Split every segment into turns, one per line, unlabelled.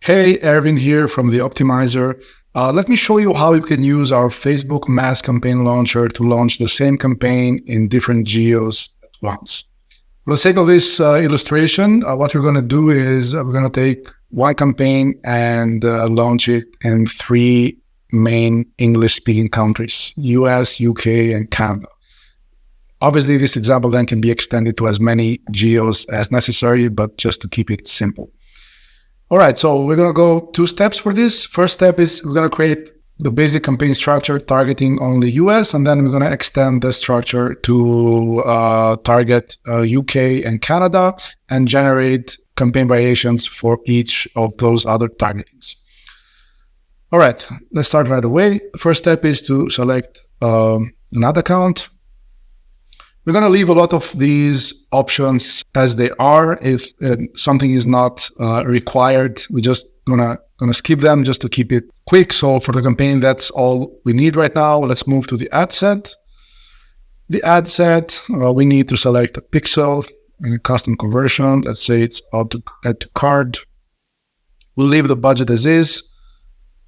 Hey, Erwin here from the Optimizer. Let me show you how you can use our Facebook Mass Campaign Launcher to launch the same campaign in different geos at once. For the sake of this illustration, what we're going to do is we're going to take one campaign and launch it in three main English-speaking countries, US, UK, and Canada. Obviously, this example then can be extended to as many geos as necessary, but just to keep it simple. All right, so we're going to go two steps for this. First step is we're going to create the basic campaign structure targeting only US, and then we're going to extend the structure to target UK and Canada and generate campaign variations for each of those other targetings. All right, let's start right away. The first step is to select an ad account. We're going to leave a lot of these options as they are. If something is not required, we're just gonna skip them just to keep it quick. So for the campaign, that's all we need right now. Let's move to the ad set. The ad set, we need to select a pixel and a custom conversion. Let's say it's add to cart. We'll leave the budget as is.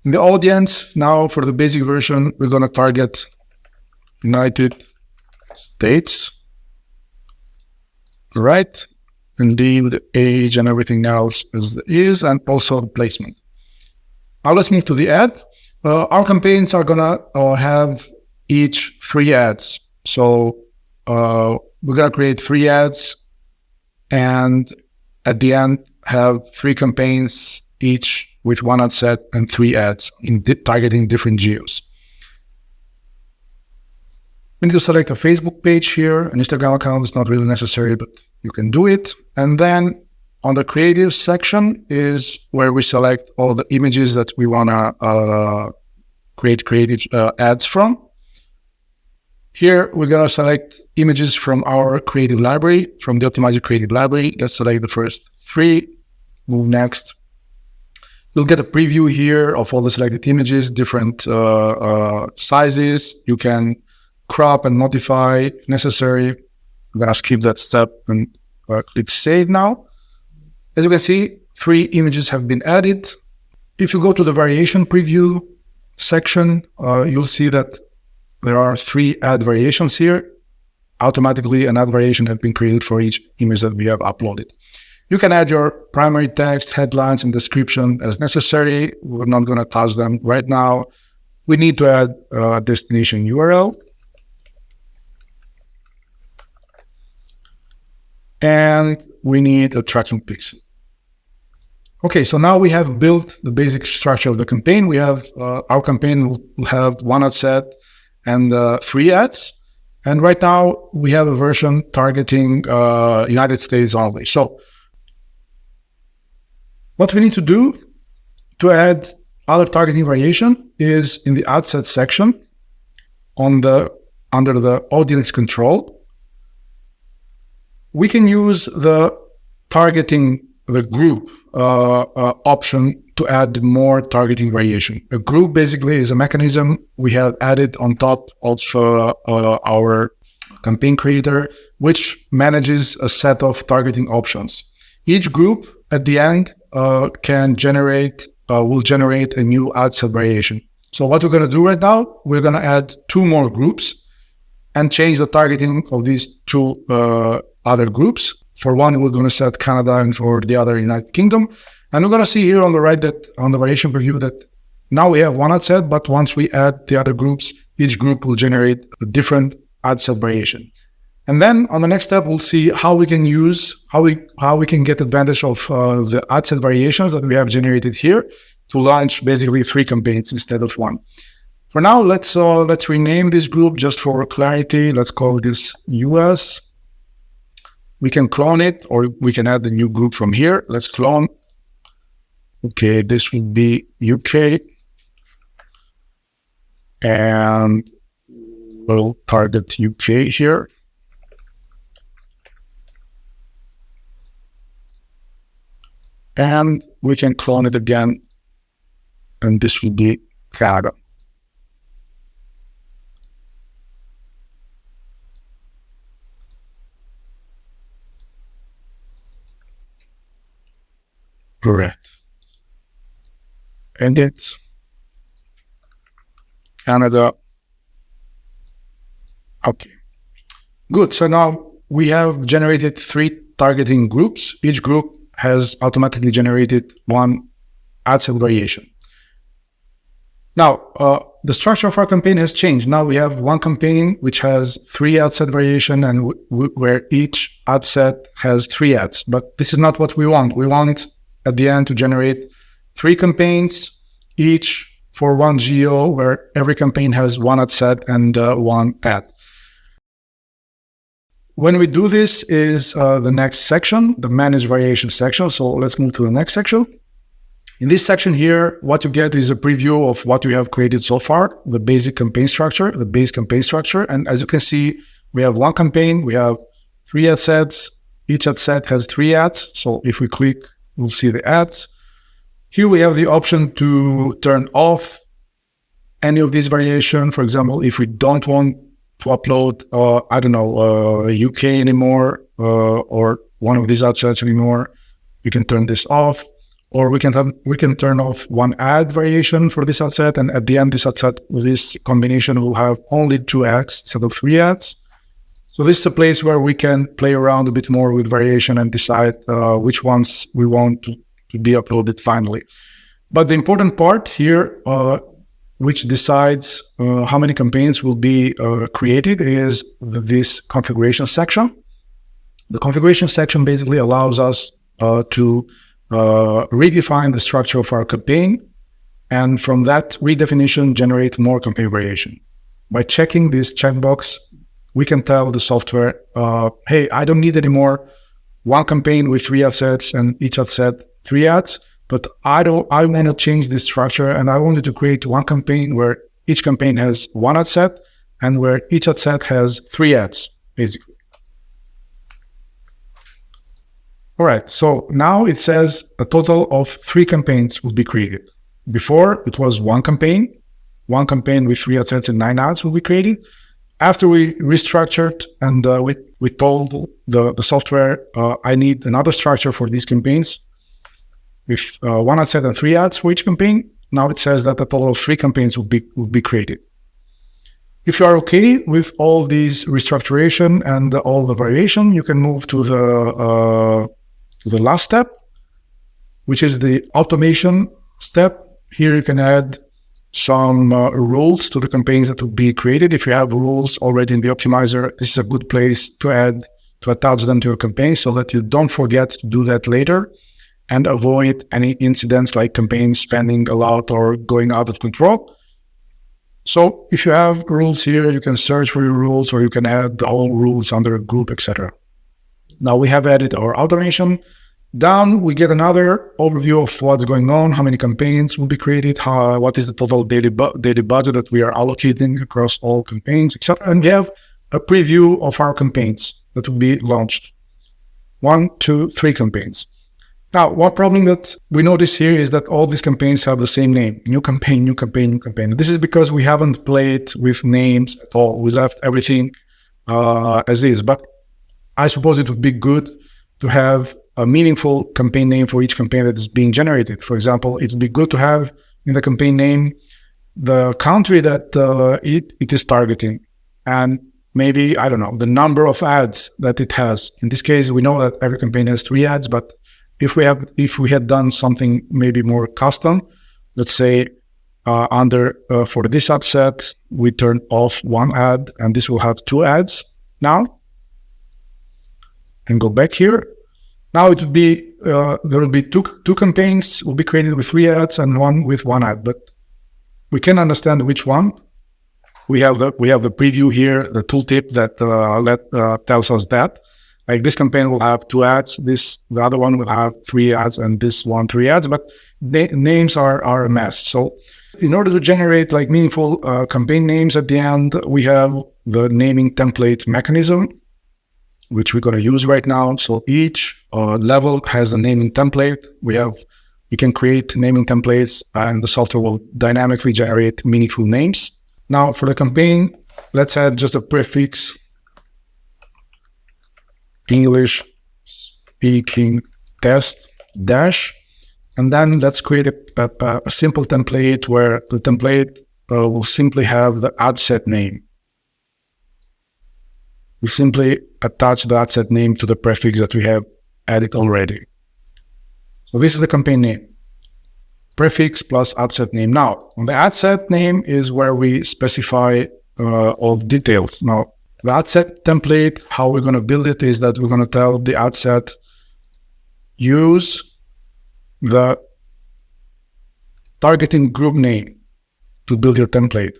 In the audience, now for the basic version, we're going to target United States, right? And leave the age and everything else as it is, and also the placement. Now let's move to the ad. Our campaigns are gonna have each 3 ads. So we're gonna create 3 ads, and at the end have 3 campaigns, each with 1 ad set and 3 ads in targeting different geos. We need to select a Facebook page here. An Instagram account is not really necessary, but you can do it. And then on the creative section is where we select all the images that we want to create creative ads from. Here, we're going to select images from our creative library, from the Optimizer creative library. Let's select the first 3, move next. You'll get a preview here of all the selected images, different sizes. You can crop and modify if necessary. I'm going to skip that step and click save now. As you can see, 3 images have been added. If you go to the variation preview section, you'll see that there are 3 ad variations here. Automatically, an ad variation has been created for each image that we have uploaded. You can add your primary text, headlines, and description as necessary. We're not going to touch them right now. We need to add a destination URL. And we need a tracking pixel. Okay, so now we have built the basic structure of the campaign. We have our campaign will have 1 ad set and 3 ads. And right now we have a version targeting United States only. So what we need to do to add other targeting variation is in the ad set section under the audience control. We can use the targeting the group option to add more targeting variation. A group basically is a mechanism we have added on top of our campaign creator, which manages a set of targeting options. Each group at the end will generate a new ad set variation. So what we're going to do right now, we're going to add 2 more groups and change the targeting of these 2 other groups. For one, we're going to set Canada, and for the other, United Kingdom. And we're going to see here on the right that on the variation preview that now we have 1 ad set, but once we add the other groups, each group will generate a different ad set variation. And then on the next step, we'll see how we can get advantage of the ad set variations that we have generated here to launch basically 3 campaigns instead of 1. For now, let's rename this group just for clarity. Let's call this US. We can clone it, or we can add the new group from here. Let's clone. Okay, this will be UK. And we'll target UK here. And we can clone it again. And this will be Canada. Correct. edit Canada. Okay, good. So now we have generated 3 targeting groups. Each group has automatically generated 1 ad set variation. Now, the structure of our campaign has changed. Now we have 1 campaign which has 3 ad set variation and where each ad set has 3 ads. But this is not what we want. We want at the end to generate 3 campaigns, each for 1 geo, where every campaign has 1 ad set and 1 ad. When we do this is the next section, the manage variation section. So let's move to the next section. In this section here, what you get is a preview of what we have created so far, the basic campaign structure, the base campaign structure. And as you can see, we have 1 campaign, we have 3 ad sets. Each ad set has 3 ads. So if we click, we'll see the ads. Here we have the option to turn off any of these variation. For example, if we don't want to upload, I don't know, UK anymore, or one of these ad sets anymore, we can turn this off. Or we can turn off 1 ad variation for this ad set, and at the end, this ad set, this combination will have only 2 ads instead of 3 ads. So this is a place where we can play around a bit more with variation and decide which ones we want to be uploaded finally. But the important part here, which decides how many campaigns will be created, is this configuration section. The configuration section basically allows us to redefine the structure of our campaign, and from that redefinition generate more campaign variation. By checking this checkbox, we can tell the software, hey, I don't need anymore 1 campaign with 3 ad sets and each ad set 3 ads, but I want to change this structure, and I wanted to create 1 campaign where each campaign has 1 ad set and where each ad set has 3 ads, basically. All right, so now it says a total of 3 campaigns will be created. Before, it was 1 campaign with 3 ad sets and 9 ads will be created. After we restructured and we told the software, I need another structure for these campaigns with 1 ad set and 3 ads for each campaign. Now it says that a total of 3 campaigns will be created. If you are okay with all these restructuration and all the variation, you can move to the last step, which is the automation step. Here you can add some rules to the campaigns that will be created. If you have rules already in the optimizer, this is a good place to attach them to your campaign so that you don't forget to do that later and avoid any incidents like campaigns spending a lot or going out of control. So if you have rules here, you can search for your rules, or you can add all rules under a group, etc. Now we have added our automation. Down, we get another overview of what's going on, how many campaigns will be created, what is the total daily budget that we are allocating across all campaigns, etc. And we have a preview of our campaigns that will be launched. 1, 2, 3 campaigns. Now, one problem that we notice here is that all these campaigns have the same name: new campaign, new campaign, new campaign. This is because we haven't played with names at all. We left everything as is. But I suppose it would be good to have a meaningful campaign name for each campaign that is being generated. For example, it would be good to have in the campaign name the country that it is targeting, and maybe, I don't know, the number of ads that it has. In this case, we know that every campaign has 3 ads, but if we had done something maybe more custom, let's say for this ad set, we turn off 1 ad, and this will have 2 ads now. And go back here. Now it would be there will be two campaigns will be created with 3 ads and 1 with 1 ad, but we can understand which one. We have the preview here, the tooltip that tells us that. Like this campaign will have 2 ads, the other one will have 3 ads, and this one 3 ads, but names are a mess. So in order to generate like meaningful campaign names at the end, we have the naming template mechanism, which we're going to use right now. So each level has a naming template. We can create naming templates, and the software will dynamically generate meaningful names. Now for the campaign, let's add just a prefix: English speaking test dash. And then let's create a simple template where the template will simply have the ad set name. We simply attach the ad set name to the prefix that we have added already. So this is the campaign name. Prefix plus ad set name. Now, on the ad set name is where we specify all the details. Now, the ad set template, how we're going to build it is that we're going to tell the ad set, use the targeting group name to build your template.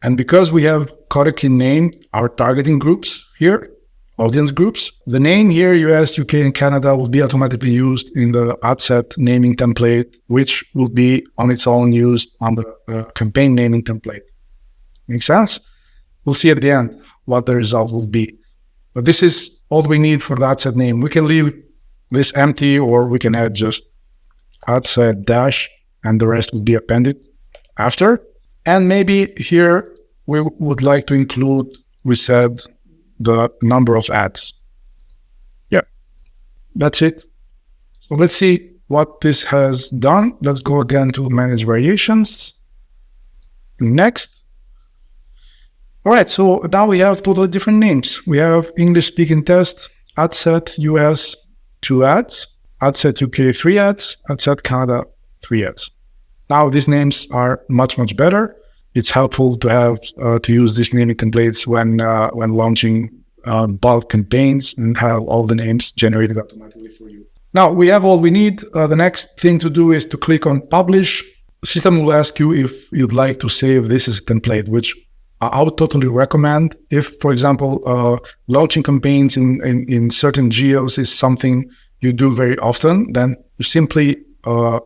And because we have correctly named our targeting groups here, audience groups, the name here, US, UK, and Canada will be automatically used in the ad set naming template, which will be on its own used on the campaign naming template. Make sense? We'll see at the end what the result will be. But this is all we need for the ad set name. We can leave this empty, or we can add just ad set dash, and the rest will be appended after. And maybe here we would like to include, we said, the number of ads. Yeah, that's it. So let's see what this has done. Let's go again to manage variations. Next. All right, so now we have totally different names. We have English speaking test, ad set US 2 ads, ad set UK 3 ads, ad set Canada 3 ads. Now these names are much better. It's helpful to have to use these naming templates when launching bulk campaigns and have all the names generated automatically for you. Now we have all we need. The next thing to do is to click on publish. The system will ask you if you'd like to save this as a template, which I would totally recommend. If, for example, launching campaigns in certain geos is something you do very often, then you simply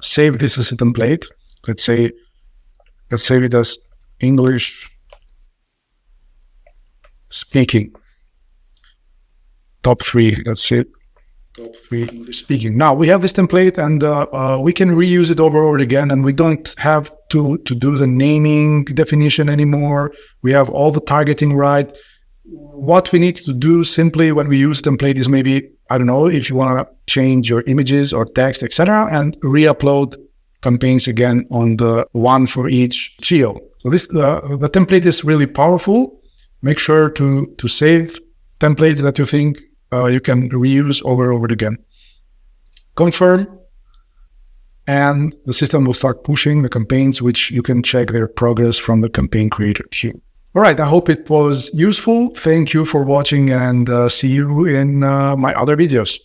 save this as a template. Let's save it as English speaking top 3. Let's say top 3 English speaking. Now we have this template, and we can reuse it over again, and we don't have to do the naming definition anymore. We have all the targeting right. What we need to do simply when we use template is maybe, I don't know, if you want to change your images or text, etc., and re-upload campaigns again on the one for each geo. So this the template is really powerful. Make sure to save templates that you think you can reuse over again. Confirm, and the system will start pushing the campaigns, which you can check their progress from the campaign creator queue. All right, I hope it was useful. Thank you for watching, and see you in my other videos.